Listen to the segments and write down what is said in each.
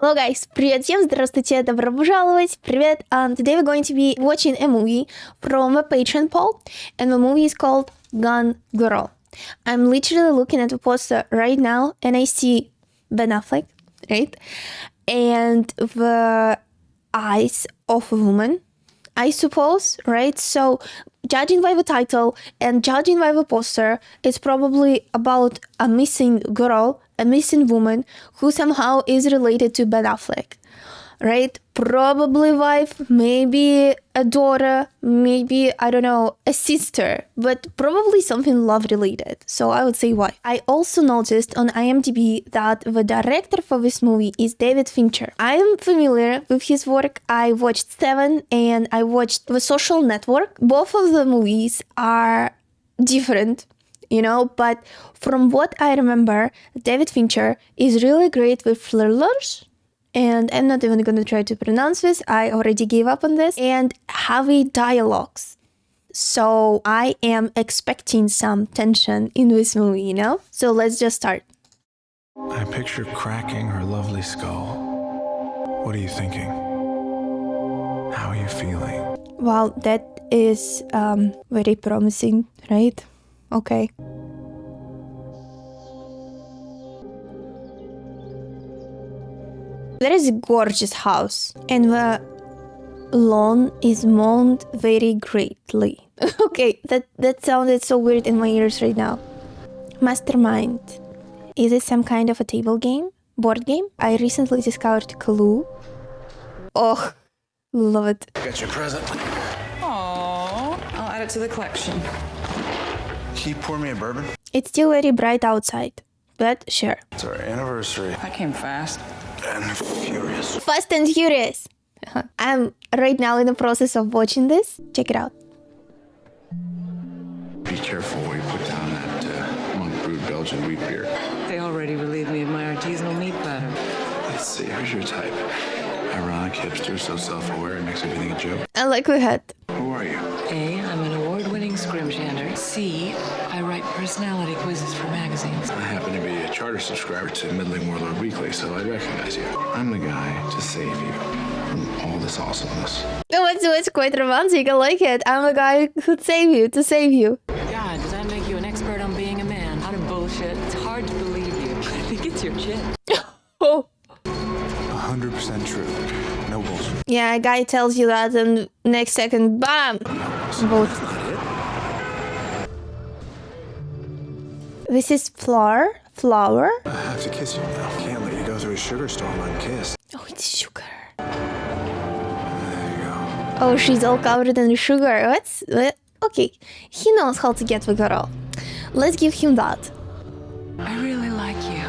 Hello guys, привет всем, здравствуйте, добро пожаловать, привет. Today we're going to be watching a movie from a Patreon poll, and the movie is called Gone Girl. I'm literally looking at the poster right now, and I see Ben Affleck, right? And the eyes of a woman, I suppose, right? So, judging by the title and judging by the poster, it's probably about a missing girl, a missing woman who somehow is related to Ben Affleck, right? Probably wife, maybe a daughter, maybe, I don't know, a sister, but probably something love related. So I would say wife. I also noticed on IMDb that the director for this movie is David Fincher. I am familiar with his work. I watched Seven and I watched The Social Network. Both of the movies are different, you know, but from what I remember, David Fincher is really great with thrillers. And I'm not even gonna try to pronounce this. I already gave up on this. And heavy dialogues. So I am expecting some tension in this movie, you know? So let's just start. I picture cracking her lovely skull. What are you thinking? How are you feeling? Wow, that is very promising, right? Okay. There is a gorgeous house, and the lawn is mown very greatly. Okay, that sounded so weird in my ears right now. Mastermind. Is it some kind of a table game? Board game? I recently discovered Clue. Oh, love it. Got your present. Aww, I'll add it to the collection. Can you pour me a bourbon? It's still very bright outside, but sure. It's our anniversary. That came fast. And furious. Fast and Furious. I'm right now in the process of watching this. Check it out. Be careful where you put down that monk brewed Belgian wheat beer. They already relieved me of my artisanal meat platter. Let's see, who's your type? Ironic, hipster, so self-aware it makes everything a joke. I like the hat. Who are you? A, I'm an award-winning scrimshander. C, I write personality quizzes for magazines. I happen to be a charter subscriber to Middling Warlord Weekly, so I recognize you. I'm the guy to save you from all this awesomeness. Oh, it's quite romantic. I like it. I'm a guy who'd save you, to save you. God, does that make you an expert on being a man? Out of bullshit. It's hard to believe you. I think it's your chin. Oh. 100% true. No bullshit. Yeah, a guy tells you that, and next second, bam! Both. This is flour. I have to kiss you now. Can't let you go through a sugar storm unkissed. Oh, it's sugar. There you go. Oh, she's all covered in sugar. What? Okay, he knows how to get the girl. Let's give him that. I really like you.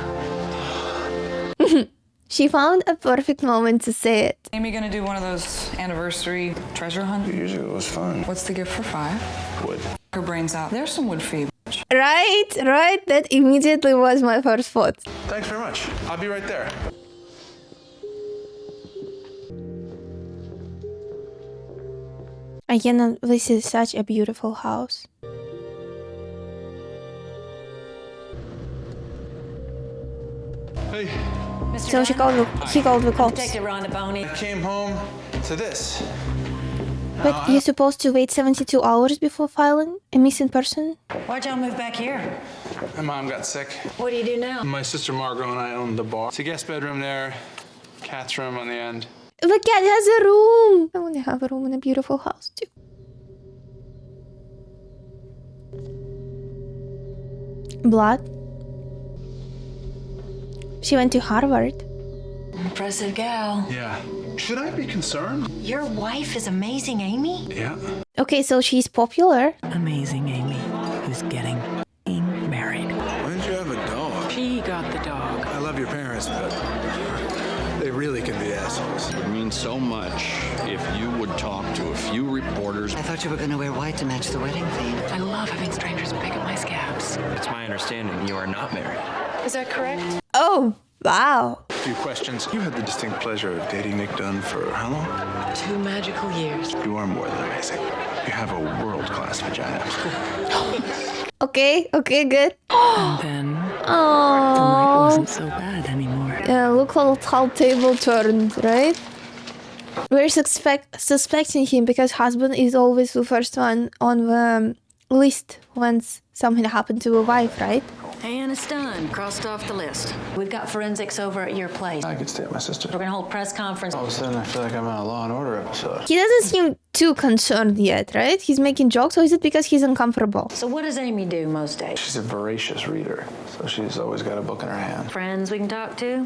She found a perfect moment to say it. Amy gonna do one of those anniversary treasure hunts? Usually it was fun. What's the gift for 5? Wood. Her brains out. There's some wood for you. Right. That immediately was my first thought. Thanks very much. I'll be right there. Again, this is such a beautiful house. Hey, So he called the cops. I came home to this. But you're supposed to wait 72 hours before filing a missing person? Why'd y'all move back here? My mom got sick. What do you do now? My sister Margot and I own the bar. It's a guest bedroom there, cat's room on the end. The cat has a room! I want to have a room in a beautiful house too. Blood? She went to Harvard. Impressive gal. Yeah. Should I be concerned? Your wife is amazing, Amy? Yeah. Okay, so she's popular. Amazing Amy, who's getting married. Why didn't you have a dog? She got the dog. I love your parents, but they really can be assholes. It would mean so much if you would talk to a few reporters. I thought you were going to wear white to match the wedding theme. I love having strangers pick up my scabs. It's my understanding you are not married. Is that correct? Oh, wow. A few questions. You had the distinct pleasure of dating Nick Dunn for how long? 2 magical years. You are more than amazing. You have a world-class vagina. Okay, good. And then the night Oh, wasn't so bad anymore. Look how table turned, right? We're suspecting him because husband is always the first one on the list once something happened to a wife, right? And it's done. Crossed off the list. We've got forensics over at your place. I could stay at my sister. We're gonna hold press conference. All of a sudden, I feel like I'm on a Law and Order episode. He doesn't seem too concerned yet, right? He's making jokes, or is it because he's uncomfortable? So what does Amy do most days? She's a voracious reader, so she's always got a book in her hand. Friends we can talk to?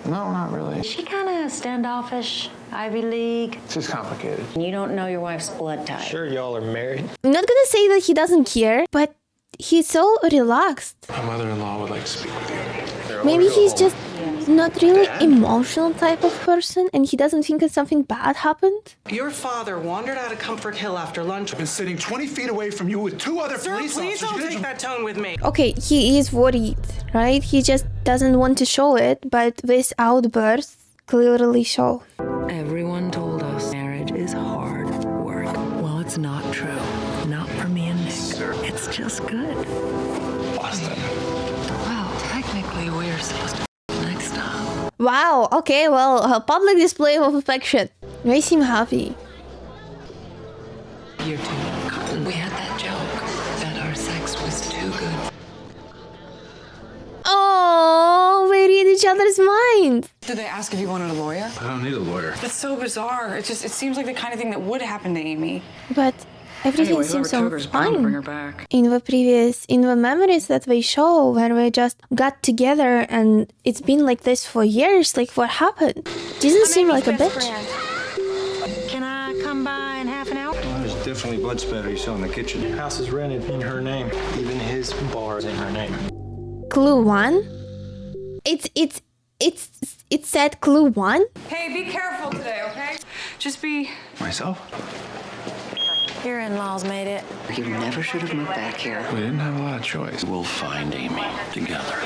No, not really. Is she kind of standoffish? Ivy League? She's complicated. You don't know your wife's blood type. Sure, y'all are married. I'm not gonna say that he doesn't care, but he's so relaxed. My mother-in-law would like to speak with you. Maybe he's just not really emotional type of person and he doesn't think that something bad happened. Your father wandered out of Comfort Hill after lunch. Been sitting 20 feet away from you with two other Sir, police please officers. don't take that tone with me. Okay, he is worried, right? He just doesn't want to show it, but this outburst clearly show. Everyone told us marriage is hard work. Well, it's not true. Not for me and Nick. It's just good. Boston. Well, technically, we're supposed to next time. Wow, okay, well, a public display of affection. They seem happy. You're too young. We had that joke that our sex was too good. Oh, they read each other's minds. Did they ask if you wanted a lawyer? I don't need a lawyer. That's so bizarre. It seems like the kind of thing that would happen to Amy. But everything Anyway, seems whoever so took her's bound to bring her fine. back. In the memories that they show, where we just got together and it's been like this for years, like what happened? Doesn't seem like a bitch. Can I come by in half an hour? Well, there's definitely blood spatter you saw in the kitchen. The house is rented in her name. Even his bar is in her name. Clue 1? It said clue 1? Hey, be careful today, okay? Just be... Myself? Your in-laws made it. You never should have moved back here. We didn't have a lot of choice. We'll find Amy together.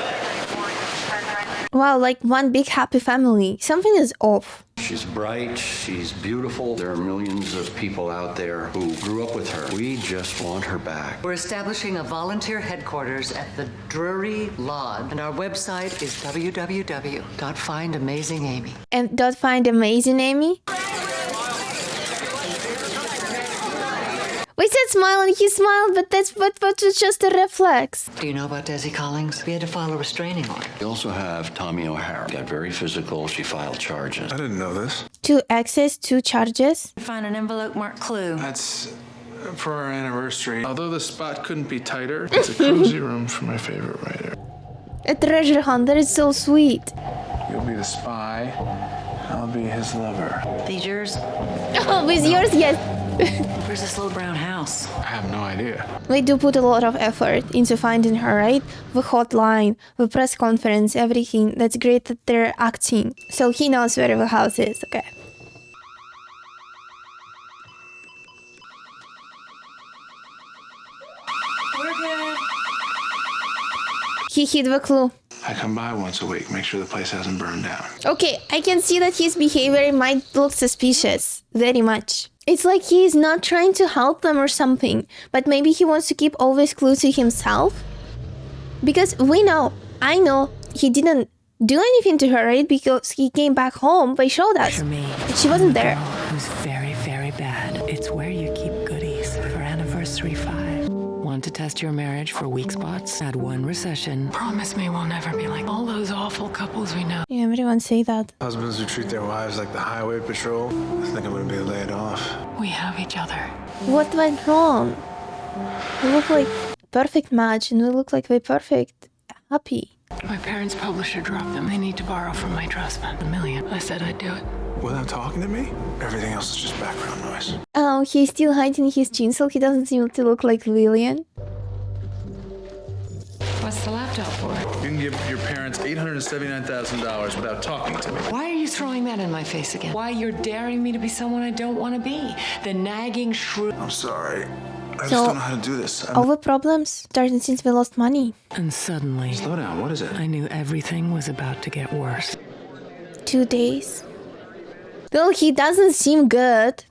Wow, like one big happy family. Something is off. She's bright, she's beautiful. There are millions of people out there who grew up with her. We just want her back. We're establishing a volunteer headquarters at the Drury Lodge, and our website is www.findamazingamy. And don't find amazing Amy? We said smile and he smiled, but that's just a reflex. Do you know about Desi Collins? We had to file a restraining order. We also have Tommy O'Hara. Got very physical. She filed charges. I didn't know this. 2 X's, 2 charges. Find an envelope marked clue. That's for our anniversary. Although the spot couldn't be tighter, it's a cozy room for my favorite writer. A treasure hunt, that is so sweet. You'll be the spy. I'll be his lover. These yours? Oh, with yours, yes. Where's this little brown house? I have no idea. They do put a lot of effort into finding her, right? The hotline, the press conference, everything. That's great that they're acting. So he knows where the house is, okay. We're good. He hid the clue. I come by once a week, make sure the place hasn't burned down. Okay, I can see that his behavior might look suspicious. Very much. It's like he's not trying to help them or something, but maybe he wants to keep all these clues to himself. Because I know, he didn't do anything to her, right? Because he came back home, they showed us. For me, But she wasn't there. who's very, very bad. It's where you keep goodies for anniversary 5. Want to test your marriage for weak spots? Had one recession. Promise me we'll never be like all those awful couples we know. Yeah, everyone say that. Husbands who treat their wives like the highway patrol, I think I'm gonna be laid off. We have each other. What went wrong? We look like perfect match and we look like we're perfect happy. My parents' publisher dropped them. They need to borrow from my trust fund $1 million. I said I'd do it. Without talking to me, everything else is just background noise. Oh, he's still hiding his chin so he doesn't seem to look like Lillian. What's the laptop for? You can give your parents $879,000 without talking to me. Why are you throwing that in my face again? Why you're daring me to be someone I don't want to be? The nagging shrew. I'm sorry. I So- just don't know how to do this. All the problems started since we lost money. And suddenly, Slow down, what is it? I knew everything was about to get worse. 2 days. Well, he doesn't seem good.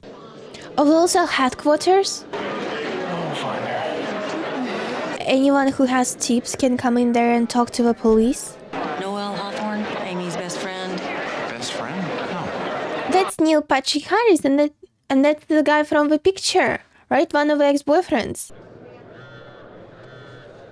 Oh, we also headquarters. We'll find her. Anyone who has tips can come in there and talk to the police. Noel Hawthorne? best friend? No. That's Neil Patrick Harris, and that's the guy from the picture, right? One of the ex-boyfriends.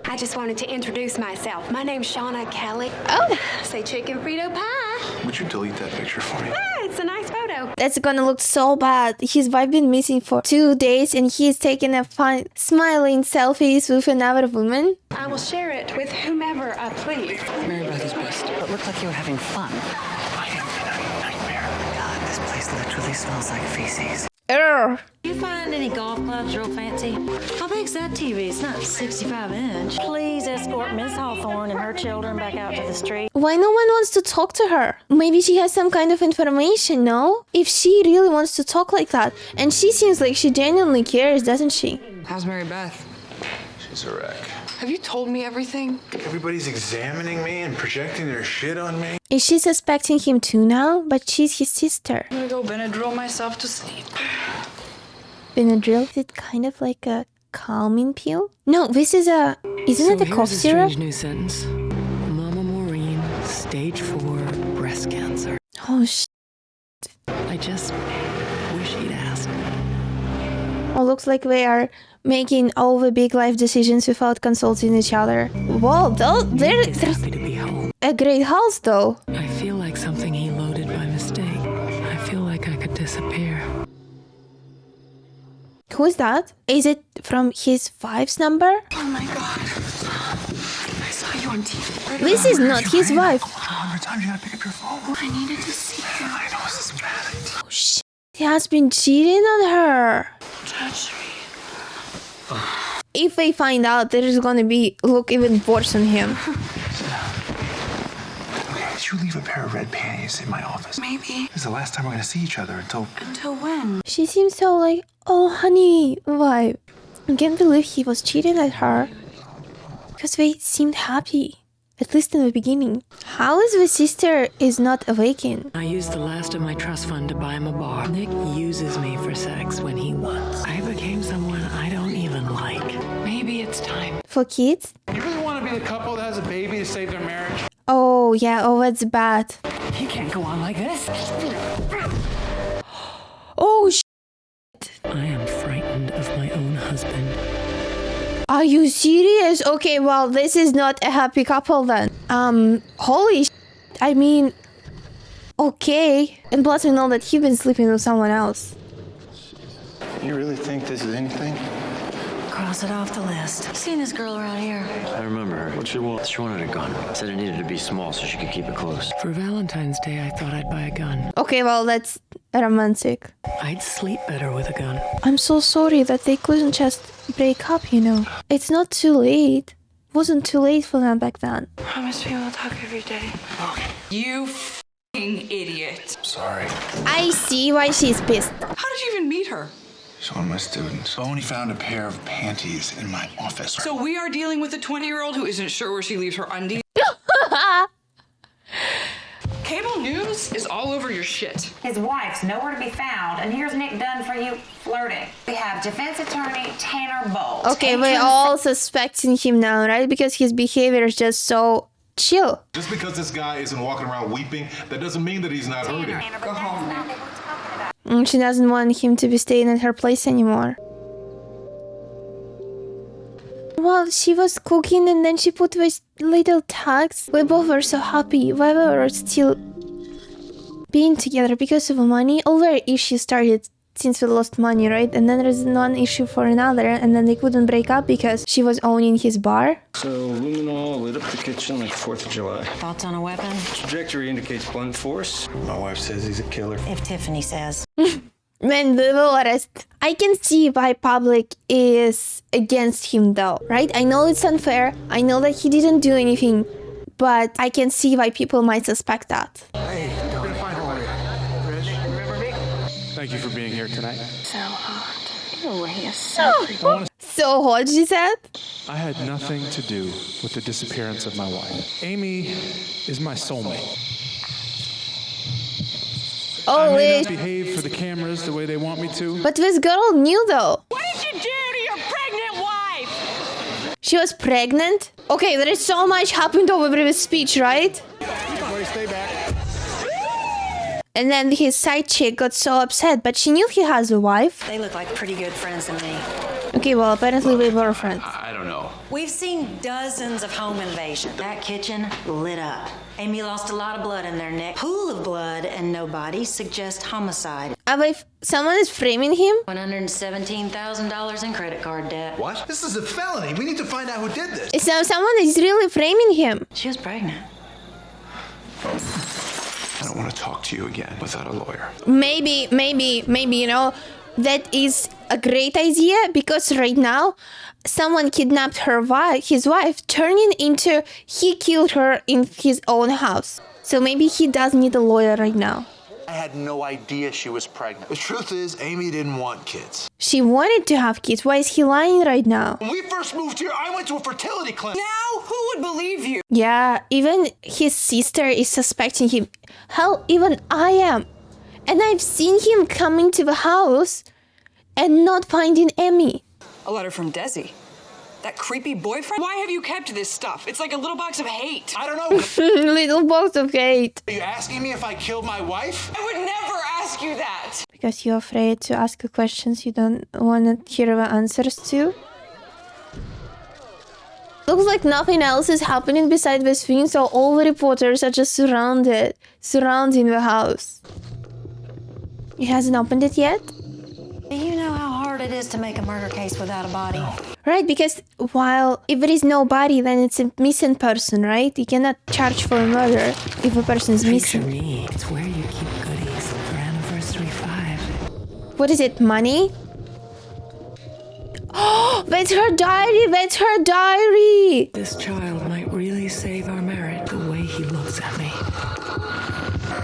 I just wanted to introduce myself. My name's Shauna Kelly. Oh, Say chicken Frito pie. Would you delete that picture for me? Ah, it's a nice photo. that's gonna look so bad. His wife been missing for 2 days, and he's taking a fun, smiling selfies with another woman. I will share it with whomever I please. Mary Beth is best. It looked like you were having fun. I am in a nightmare. God, this place literally smells like feces. Err. You find any golf clubs real fancy? How big's that TV? It's not 65-inch. Please escort Miss Hawthorne and her children back out to the street. Why no one wants to talk to her? Maybe she has some kind of information, no? If she really wants to talk like that, and she seems like she genuinely cares, doesn't she? How's Mary Beth? She's a wreck. Have you told me everything? Everybody's examining me and projecting their shit on me. Is she suspecting him too now? But she's his sister. I'm gonna go Benadryl myself to sleep. Benadryl? Is it kind of like a calming pill? No, this is a... Isn't it a cough here's syrup? Strange new sentence. Mama Maureen, stage 4, breast cancer. Oh, sh**. I just wish he'd asked. Oh, looks like they are making all the big life decisions without consulting each other. Whoa, they're He's happy to be home. a great house, though. I feel like something he loaded by mistake. I feel like I could disappear. Who is that? Is it from his wife's number? Oh my god. I saw you on TV. This is not his wife. 100 times you gotta pick up your phone. I needed to see you. I know this is bad. Oh, shit. He has been cheating on her. Touch me. If they find out, there is gonna be look even worse on him. Did you leave a pair of red panties in my office? Maybe. This is the last time we're gonna see each other until... Until when? She seems so like, oh honey, vibe. I can't believe he was cheating at her. Because they seemed happy. At least in the beginning. How is the sister is not awakened? I used the last of my trust fund to buy him a bar. Nick uses me for sex when he wants. I became someone I don't even like. Maybe it's time. For kids? You really want to be the couple that has a baby to save their marriage? Oh yeah, oh that's bad. You can't go on like this. Oh I am frightened of my own husband. Are you serious? Okay, well, this is not a happy couple then. Holy I mean, okay. And plus we know that he's been sleeping with someone else. You really think this is anything? Cross it off the list. Seen this girl around here? I remember her. What'd she want? She wanted a gun. Said it needed to be small so she could keep it close. For Valentine's Day, I thought I'd buy a gun. Okay, well, that's romantic. I'd sleep better with a gun. I'm so sorry that they couldn't just break up, you know. It's not too late. Wasn't too late for them back then. Promise me we'll talk every day. Okay. You f***ing idiot. Sorry. I see why she's pissed. How did you even meet her? She's one of my students. I only found a pair of panties in my office. So we are dealing with a 20-year-old who isn't sure where she leaves her undies? Cable news is all over your shit. His wife's nowhere to be found, and here's Nick Dunn for you flirting. We have defense attorney Tanner Bowles. Okay, we're all suspecting him now, right? Because his behavior is just so chill. Just because this guy isn't walking around weeping, that doesn't mean that he's not hurting. Go home now. She doesn't want him to be staying at her place anymore. Well, she was cooking and then she put these little tags. We both were so happy. Why we were still being together because of money. All their issues started since we lost money, right? And then there's one issue for another, and then they couldn't break up because she was owning his bar. So, luminol lit up the kitchen like 4th of July. Thoughts on a weapon? Trajectory indicates blunt force. My wife says he's a killer. If Tiffany says. Man, we will arrest. I can see why public is against him though, right? I know it's unfair. I know that he didn't do anything, but I can see why people might suspect that. Hey, we're gonna find her later. Remember me? Thank you for being here tonight. So hot. Oh, he is so So hot, she said? I had nothing to do with the disappearance of my wife. Amy is my soulmate. Oh, I may wait. not behave for the cameras the way they want me to. But this girl knew though. What did you do to your pregnant wife? She was pregnant? Okay, there is so much happened over this speech, right? Everybody stay back. And then his side chick got so upset, but she knew he has a wife. They look like pretty good friends to me. Okay, well, apparently we were friends. I don't know. We've seen dozens of home invasions. That kitchen lit up. Amy lost a lot of blood in their neck. Pool of blood and no body suggests homicide. If someone is framing him? $117,000 in credit card debt. What? This is a felony. We need to find out who did this. So someone is really framing him. She was pregnant. I don't want to talk to you again without a lawyer. Maybe, you know, that is a great idea, because right now someone kidnapped his wife, turning into he killed her in his own house. So maybe he does need a lawyer right now. I had no idea she was pregnant. The truth is, Amy didn't want kids. She wanted to have kids. Why is he lying right now? When we first moved here, I went to a fertility clinic. Now, who would believe you? Yeah, even his sister is suspecting him. Hell, even I am. And I've seen him coming to the house and not finding Amy. A letter from Desi. That creepy boyfriend? Why have you kept this stuff? It's like a little box of hate. I don't know. Little box of hate. Are you asking me if I killed my wife? I would never ask you that. Because you're afraid to ask questions you don't want to hear the answers to. Looks like nothing else is happening beside this thing, so all the reporters are just surrounding the house. He hasn't opened it yet? Do you know how hard it is to make a murder case without a body? Right, because if there is no body, then it's a missing person, right? You cannot charge for murder if a person is missing. Picture me. It's where you keep goodies for anniversary 5. What is it, money? Oh, that's her diary! That's her diary! This child might really save our marriage the way he looks at me.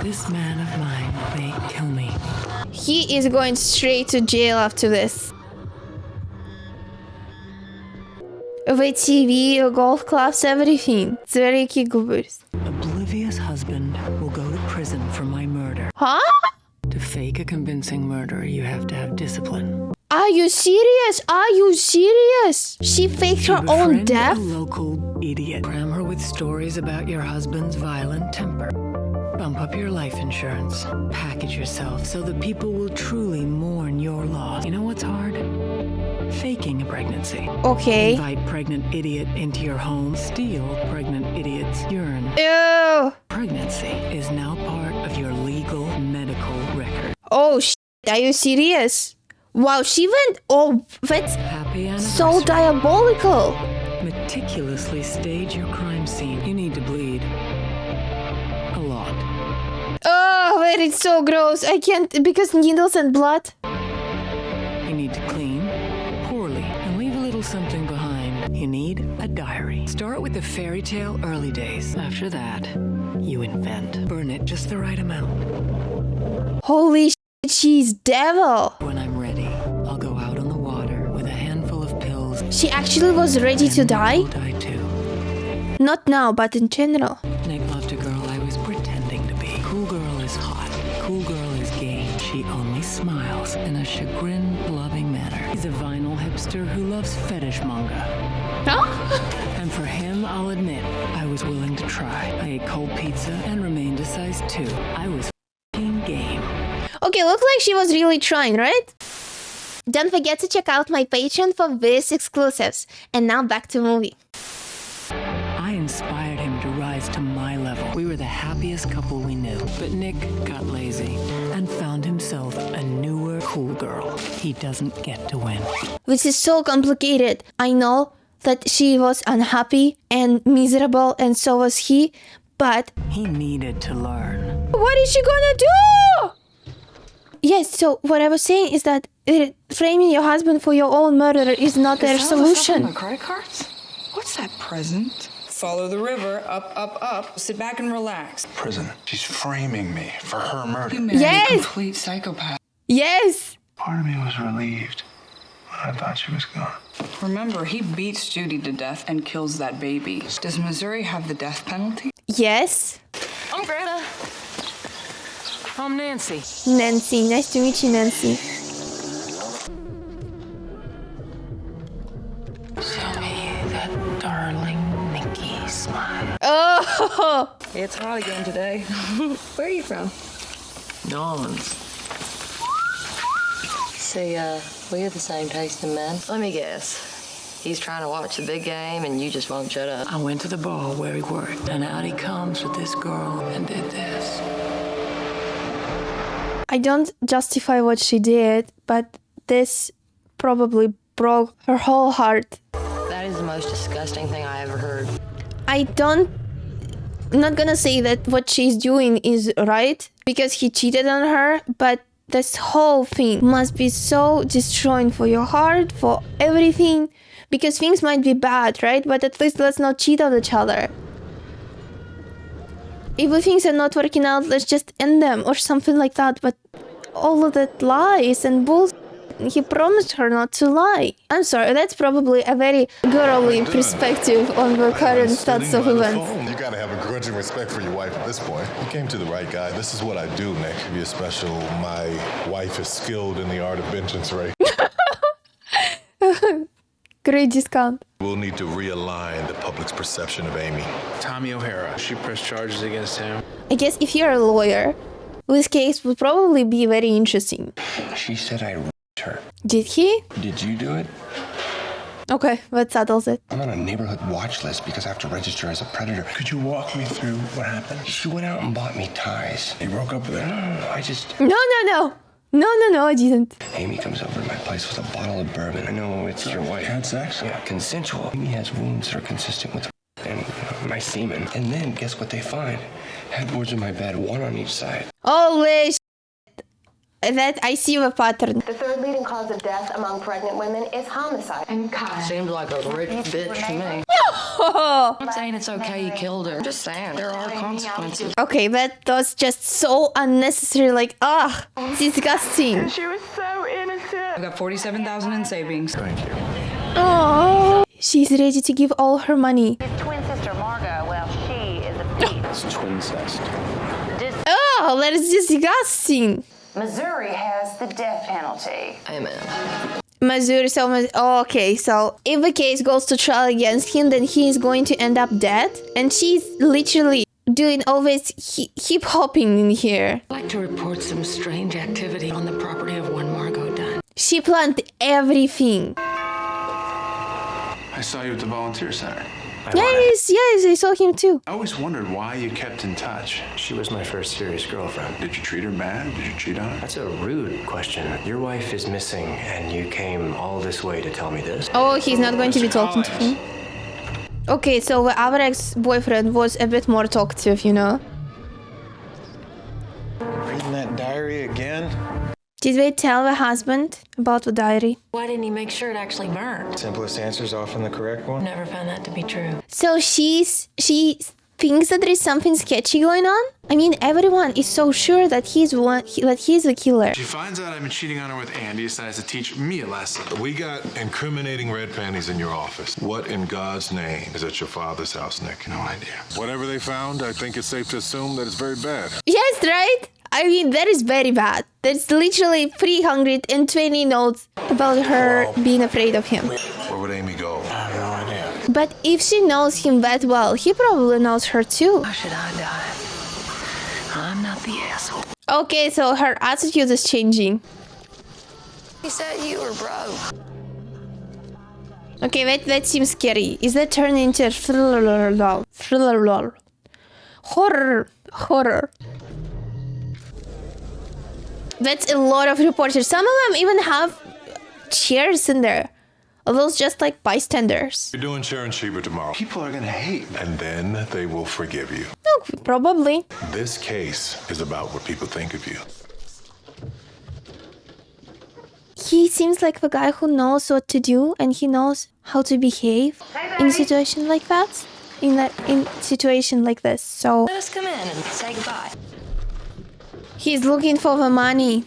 This man of mine may kill me. He is going straight to jail after this. The TV, the golf clubs, everything. It's very kigubers. Oblivious husband will go to prison for my murder. Huh? To fake a convincing murder, you have to have discipline. Are you serious? Are you serious? She faked her own death? A local idiot. Cram her with stories about your husband's violent temper. Bump up your life insurance. Package yourself so that people will truly mourn your loss. You know what's hard? Faking a pregnancy. Okay. Invite pregnant idiot into your home. Steal pregnant idiot's urine. Ew. Pregnancy is now part of your legal medical record. Oh, shit. Are you serious? Wow, she went... Oh, that's so diabolical. Meticulously stage your crime scene. You need to bleed. A lot. Oh, that is so gross. I can't... Because needles and blood. You need to clean poorly and leave a little something behind. You need a diary. Start with the fairy tale early days. After that, you invent. Burn it just the right amount. Holy shit, she's devil. When I'm ready, I'll go out on the water with a handful of pills. She actually was ready to die? Die too. Not now, but in general. Nick loved a girl I was pretending to be. Cool girl is hot. Cool girl is game. She only smiles in a chagrin-loving manner. He's a vinyl hipster who loves fetish manga. Huh? And for him, I'll admit, I was willing to try. I ate cold pizza and remained a size 2. I was f***ing game. Okay, looks like she was really trying, right? Don't forget to check out my Patreon for these exclusives. And now back to movie. I inspired him to rise to my level. We were the happiest couple we knew. But Nick got lazy and found himself a newer, cool girl. He doesn't get to win. This is so complicated. I know that she was unhappy and miserable, and so was he, but... He needed to learn. What is she gonna do? Yes, so what I was saying is that framing your husband for your own murder is not their solution. My credit cards? What's that present? Follow the river, up, up, up. Sit back and relax. Prison. She's framing me for her murder. You married Yes! a complete psychopath. Yes! Part of me was relieved when I thought she was gone. Remember, he beats Judy to death and kills that baby. Does Missouri have the death penalty? Yes. I'm Greta. I'm Nancy. Nancy. Nice to meet you, Nancy. Show me that darling Nikki smile. Oh! It's hot again today. Where are you from? Dawns. See, we have the same taste in men. Let me guess. He's trying to watch the big game and you just won't shut up. I went to the bar where he worked, and out he comes with this girl and did this. I don't justify what she did, but this probably broke her whole heart. That is the most disgusting thing I ever heard. I'm not gonna say that what she's doing is right because he cheated on her, but this whole thing must be so destroying for your heart, for everything, because things might be bad, right? But at least let's not cheat on each other. If things are not working out, let's just end them or something like that. But all of that lies and bullshit. He promised her not to lie. I'm sorry, that's probably a very girly perspective on the current status of events. You gotta have a grudging respect for your wife at this point. You came to the right guy. This is what I do, Nick. Be a special, my wife is skilled in the art of vengeance rape. Great discount. We'll need to realign the public's perception of Amy. Tommy O'Hara. She pressed charges against him. I guess if you're a lawyer, this case would probably be very interesting. She said I raped her. Did he? Did you do it? Okay, that settles it. I'm on a neighborhood watch list because I have to register as a predator. Could you walk me through what happened? She went out and bought me ties. You broke up with her? No, I just... No, I didn't. Amy comes over to my place with a bottle of bourbon. I know it's your wife. Had sex? Yeah, consensual. Amy has wounds that are consistent with and my semen. And then, guess what they find? Headboards in my bed, one on each side. Holy shit. That I see the pattern. The third leading cause of death among pregnant women is homicide. And seems like a rich bitch to me. Oh. I'm not saying it's okay you killed her. I'm just saying there are consequences. Okay, that was just so unnecessary. Like, disgusting. She was so innocent. I got $47,000 in savings. Thank you. Oh, she's ready to give all her money. His twin sister Margot, well, she is a thief. It's twincest. Oh, that is disgusting. Missouri has the death penalty. Amen. Missouri, okay, so if the case goes to trial against him, then he is going to end up dead. And she's literally doing all this hip-hopping in here. I'd like to report some strange activity on the property of one Margot Dunn. She planned everything. I saw you at the volunteer center. Yes, I saw him too. I always wondered why you kept in touch. She was my first serious girlfriend. Did you treat her bad? Did you cheat on her? That's a rude question. Your wife is missing, and you came all this way to tell me this? Oh, he's not going to be talking to him. Okay, so the other ex-boyfriend was a bit more talkative, you know? Reading that diary again? Did they tell the husband about the diary? Why didn't he make sure it actually burned? Simplest answer is often the correct one. Never found that to be true. So she thinks that there is something sketchy going on? I mean, everyone is so sure that he's the killer. She finds out I've been cheating on her with Andy, decides to teach me a lesson. We got incriminating red panties in your office. What in God's name is at your father's house, Nick? No idea. Whatever they found, I think it's safe to assume that it's very bad. Yes, right? I mean, that is very bad. There's literally 320 notes about her being afraid of him. Where would Amy go? I have no idea. But if she knows him that well, he probably knows her too. Why should I die? I'm not the asshole. Okay, so her attitude is changing. He said you were broke. Okay, that seems scary. Is that turning into horror? That's a lot of reporters. Some of them even have chairs in there. Are those just like bystanders? You're doing Sharon Shieber tomorrow. People are gonna hate me. And then they will forgive you. Oh, probably. This case is about what people think of you. He seems like the guy who knows what to do and he knows how to behave in a situation like that. In situation like this. So Let us come in and say goodbye. He's looking for the money.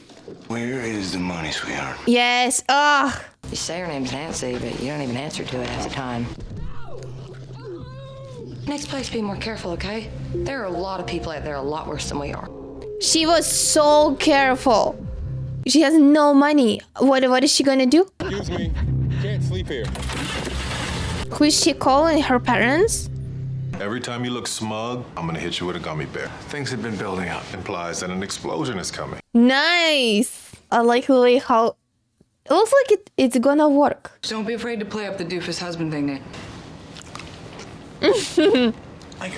Where is the money, sweetheart? Yes. Ugh. You say her name's Nancy, but you don't even answer to it half the time. Next place, be more careful, okay? There are a lot of people out there a lot worse than we are. She was so careful. She has no money. What is she gonna do? Excuse me. Can't sleep here. Who is she calling? Her parents? Every time you look smug, I'm gonna hit you with a gummy bear. Things had been building up. Implies that an explosion is coming. Nice. I like the way how it looks like it's gonna work. Don't be afraid to play up the doofus husband thing, Nick.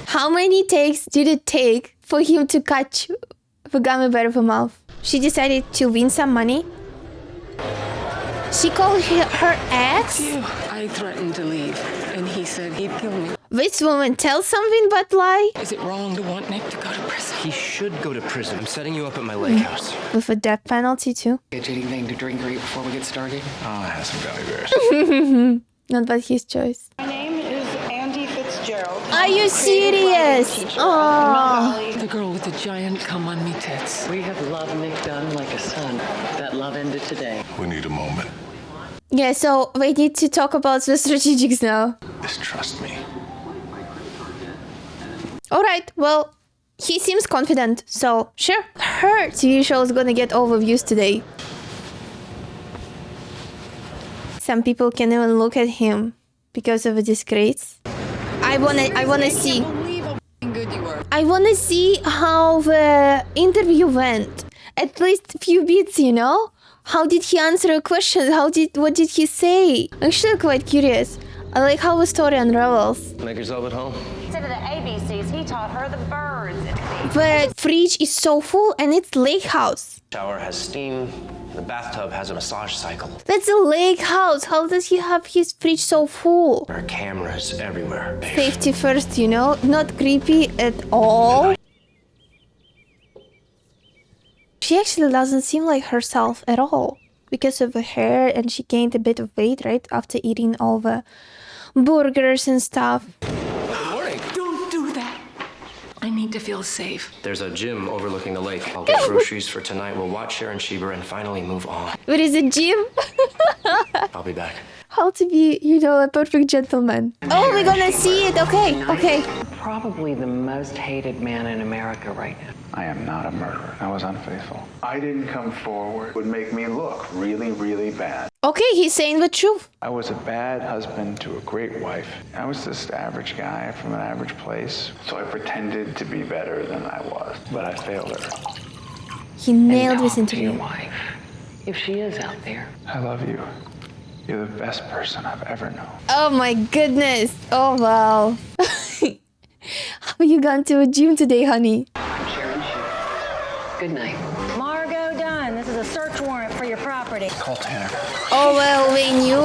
How many takes did it take for him to catch the gummy bear of a mouth? She decided to win some money. She called her ex. I threatened to leave, and he said he'd kill me. This woman tells something but lie. Is it wrong to want Nick to go to prison? He should go to prison. I'm setting you up at my lake house. With a death penalty too. Get you anything to drink or eat before we get started? Oh, I have some gummy bears. Not by his choice. My name is Andy Fitzgerald. Are you serious? Oh. The girl with the giant come-on-me tits. We have loved Nick Dunn like a son. That love ended today. We need a moment. Yeah, so we need to talk about the strategics now. Just trust me. Alright, well, he seems confident, so sure. Her TV show is gonna get overviews today. Some people can even look at him because of a disgrace. I wanna see. I wanna see how the interview went. At least a few bits, you know? How did he answer a question? What did he say? I'm actually quite curious. I like how the story unravels. Make yourself at home. Instead of the ABCs, he taught her the birds. The fridge is so full and it's lake house. Shower has steam. The bathtub has a massage cycle. That's a lake house. How does he have his fridge so full? There are cameras everywhere. Safety first, you know? Not creepy at all. She actually doesn't seem like herself at all. Because of her hair, and she gained a bit of weight, right? After eating all the burgers and stuff. Good morning. Don't do that. I need to feel safe. There's a gym overlooking the lake. I'll get groceries for tonight. We'll watch Sharon Shieber and finally move on. Where is a gym? I'll be back. How to be, you know, a perfect gentleman. Oh, we're gonna see it. Okay, okay. Probably the most hated man in America right now. I am not a murderer. I was unfaithful. I didn't come forward. It would make me look really, really bad. Okay, he's saying the truth. I was a bad husband to a great wife. I was just an average guy from an average place. So I pretended to be better than I was, but I failed her. He nailed this interview. Your wife, if she is out there. I love you. You're the best person I've ever known. Oh my goodness. Oh wow. Have you gone to a gym today, honey? I'm Sharon Shieber. Good night. Margot Dunn, this is a search warrant for your property. Call Tanner. Oh well, we knew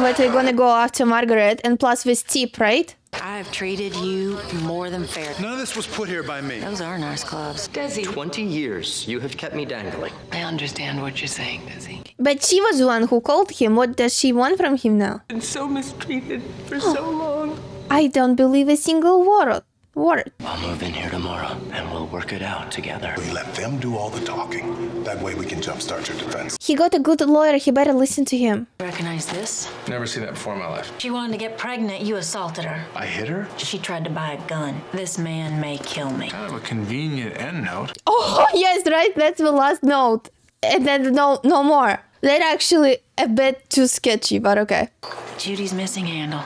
that we're gonna go after Margaret, and plus with tip, right? I've treated you more than fair. None of this was put here by me. Those are nice clubs. Desi, 20 years you have kept me dangling. I understand what you're saying, Desi. But she was the one who called him. What does she want from him now? Been so mistreated for so long. I don't believe a single word. I'll move in here tomorrow and we'll work it out together. We let them do all the talking. That way we can jumpstart your defense. He got a good lawyer. He better listen to him. Recognize this? Never seen that before in my life. She wanted to get pregnant. You assaulted her. I hit her? She tried to buy a gun. This man may kill me. Kind of a convenient end note. Oh yes, right. That's the last note, and then no more. That's actually a bit too sketchy, but okay. Judy's missing handle.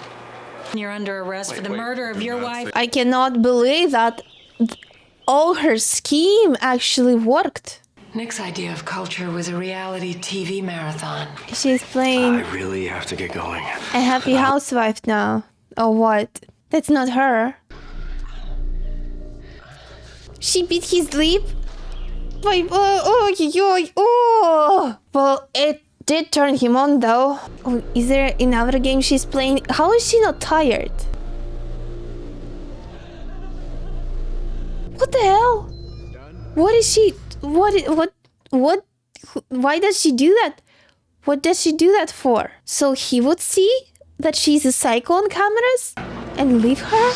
You're under arrest for the murder of your wife. I cannot believe that all her scheme actually worked. Nick's idea of culture was a reality TV marathon. She's playing I really have to get going. a happy housewife now. Or what? That's not her. She beat his lip? Oh. Well, it did turn him on though. Oh, is there another game she's playing? How is she not tired? What the hell? What is she? What? Why does she do that? What does she do that for? So he would see that she's a psycho on cameras and leave her?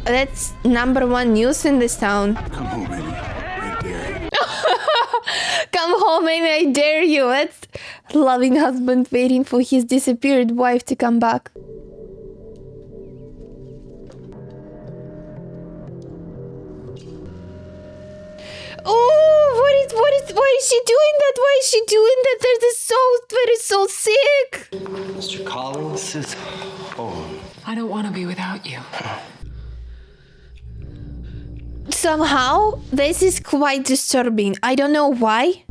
That's #1 news in this town. Come home, baby. I dare you. Come home, baby, I dare you. That's loving husband waiting for his disappeared wife to come back. Oh, what is why is she doing that? Why is she doing that? That is so sick. Mr. Collins is home. I don't want to be without you. Somehow, this is quite disturbing. I don't know why.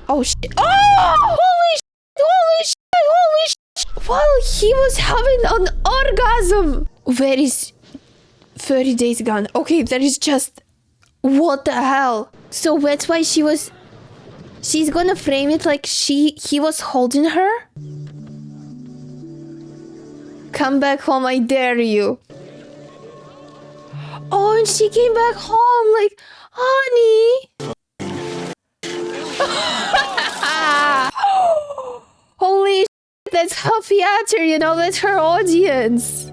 Oh shit. Oh! Holy shit! Holy shit! Holy shit! While he was having an orgasm. Where is 30 Days Gone? Okay, that is just... What the hell? So that's why she's gonna frame it like he was holding her? Come back home, I dare you. Oh, and she came back home like, honey. Holy shit, that's her theater, you know, that's her audience.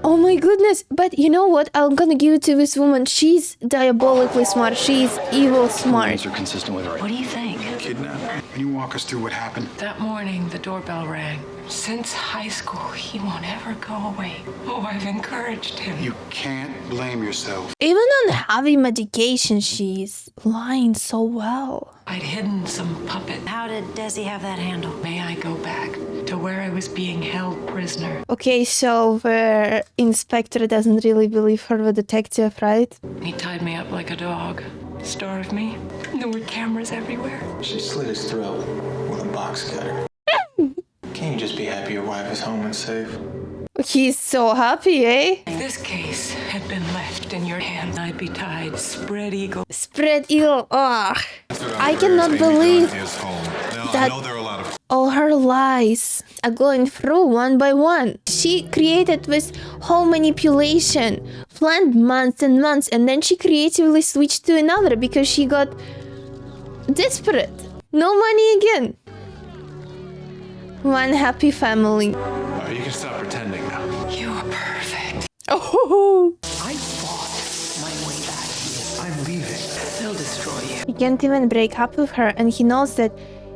Oh my goodness, but you know what? I'm gonna give it to this woman. She's diabolically smart. She's evil smart. Are consistent with her. What do you think? Kidnapping. Can you walk us through what happened? That morning, the doorbell rang. Since high school, he won't ever go away. Oh, I've encouraged him. You can't blame yourself. Even on heavy medication, she's lying so well. I'd hidden some puppet. How did Desi have that handle? May I go back to where I was being held prisoner? Okay, so the inspector doesn't really believe her, the detective, right? He tied me up like a dog, starved me. There were cameras everywhere. She slit his throat with a box cutter. Can't you just be happy your wife is home and safe? He's so happy, eh? If this case had been left in your hands, I'd be tied spread eagle. Spread eagle. Ugh. I cannot believe that all her lies are going through one by one. She created this whole manipulation, planned months and months, and then she creatively switched to another because she got desperate. No money again. One happy family. You can stop pretending now. You are perfect. Oh. I fought my way back here. I'm leaving. They'll destroy you. He can't even break up with her, and he knows that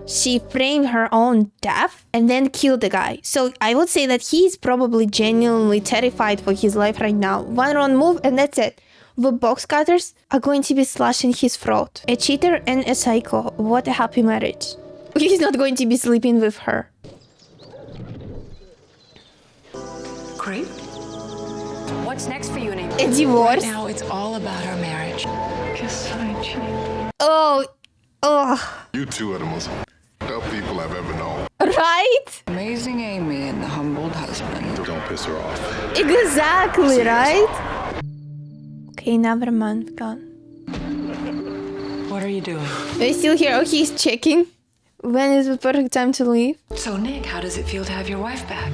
she framed her own death and then killed the guy. So I would say that he's probably genuinely terrified for his life right now. One wrong move and that's it. The box cutters are going to be slashing his throat. A cheater and a psycho. What a happy marriage. He's not going to be sleeping with her. Great. What's next for you, Amy? A divorce? Right now, it's all about our marriage. Kiss side cheek. Oh. You two are the most up people I've ever known. Right? Amazing Amy and the humbled husband. Don't piss her off. Exactly, right? Okay, another month gone. What are you doing? Are you still here? Oh, he's checking. When is the perfect time to leave? So, Nick, how does it feel to have your wife back?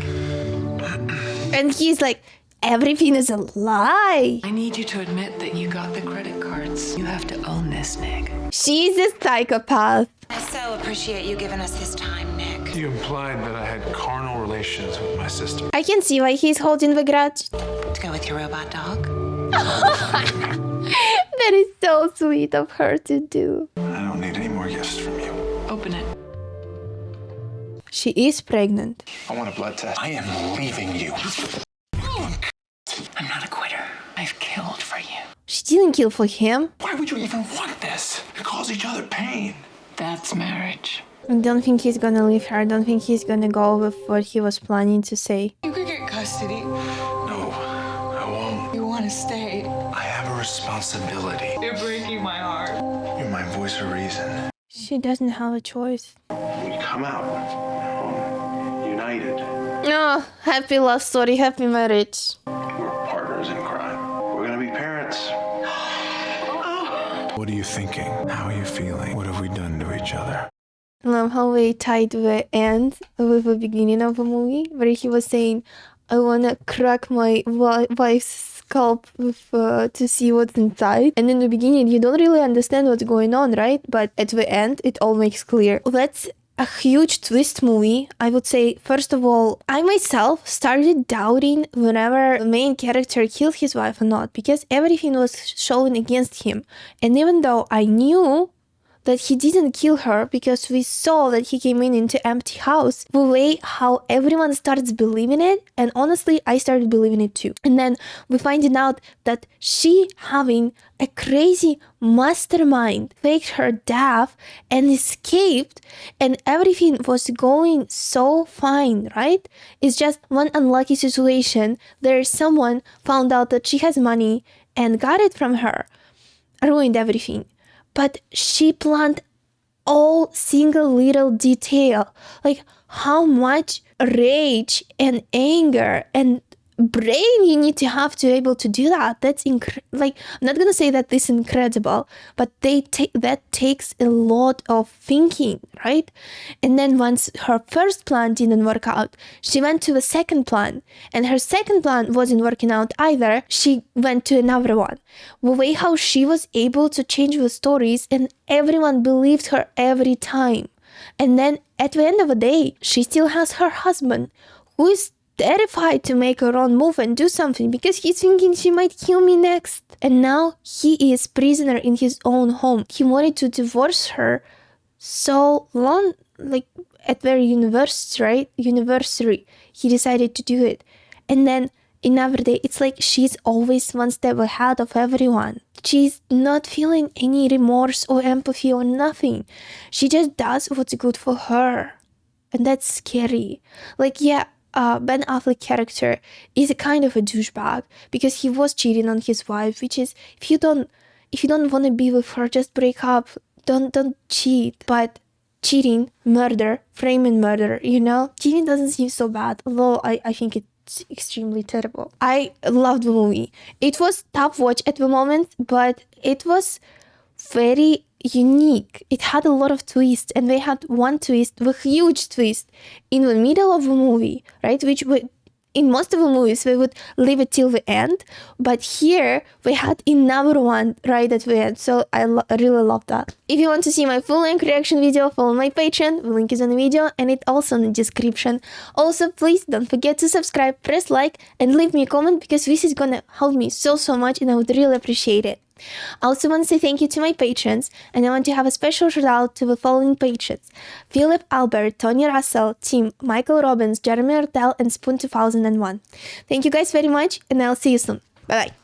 And he's like, everything is a lie. I need you to admit that you got the credit cards. You have to own this, Nick. She's a psychopath. I so appreciate you giving us this time, Nick. You implied that I had carnal relations with my sister. I can see why he's holding the grudge. To go with your robot dog? That is so sweet of her to do. I don't need any more gifts from you. Open it. She is pregnant. I want a blood test. I am leaving you. I'm not a quitter. I've killed for you. She didn't kill for him. Why would you even want this? We cause each other pain. That's marriage. I don't think he's gonna leave her. I don't think he's gonna go with what he was planning to say. You could get custody. No, I won't. You want to stay. I have a responsibility. You're breaking my heart. You're my voice of reason. She doesn't have a choice. We come out united. Oh, happy love story, happy marriage. We're partners in crime. We're gonna be parents. What are you thinking? How are you feeling? What have we done to each other? I love how they tied the end with the beginning of the movie, where he was saying, I wanna crack my wife's scalp with, to see what's inside. And in the beginning, you don't really understand what's going on, right? But at the end, it all makes clear. That's a huge twist movie. I would say, first of all, I myself started doubting whenever the main character killed his wife or not, because everything was shown against him. And even though I knew that he didn't kill her because we saw that he came in into empty house, the way how everyone starts believing it, and honestly, I started believing it too. And then we finding out that she having a crazy mastermind faked her death and escaped, and everything was going so fine, right? It's just one unlucky situation. There's someone found out that she has money and got it from her, ruined everything. But she planned all single little detail, like how much rage and anger and brain you need to have to be able to do that. That's like, I'm not gonna say that this is incredible, but that takes a lot of thinking, right? And then once her first plan didn't work out, she went to a second plan, and her second plan wasn't working out either. She went to another one. The way how she was able to change the stories, and everyone believed her every time. And then at the end of the day, she still has her husband, who is terrified to make her own move and do something because he's thinking she might kill me next. And now he is prisoner in his own home. He wanted to divorce her so long, like at their anniversary, he decided to do it. And then another day, it's like she's always one step ahead of everyone. She's not feeling any remorse or empathy or nothing. She just does what's good for her. And that's scary. Like, yeah, Ben Affleck character is a kind of a douchebag because he was cheating on his wife, which is, if you don't want to be with her, just break up. Don't cheat. But cheating, murder, framing murder, cheating doesn't seem so bad, although I think it's extremely terrible. I loved the movie. It was tough watch at the moment, but it was very unique. It had a lot of twists, and they had one twist, the huge twist, in the middle of the movie, right? Which in most of the movies they would leave it till the end, but here we had another one right at the end. So I really love that. If you want to see my full-length reaction video, follow my Patreon. The link is in the video, and it's also in the description. Also, please don't forget to subscribe, press like, and leave me a comment, because this is gonna help me so much, and I would really appreciate it. I also want to say thank you to my patrons, and I want to have a special shout out to the following patrons: Philip Albert, Tony Russell, Tim, Michael Robbins, Jeremy Ortel, and Spoon 2001. Thank you guys very much, and I'll see you soon. Bye bye.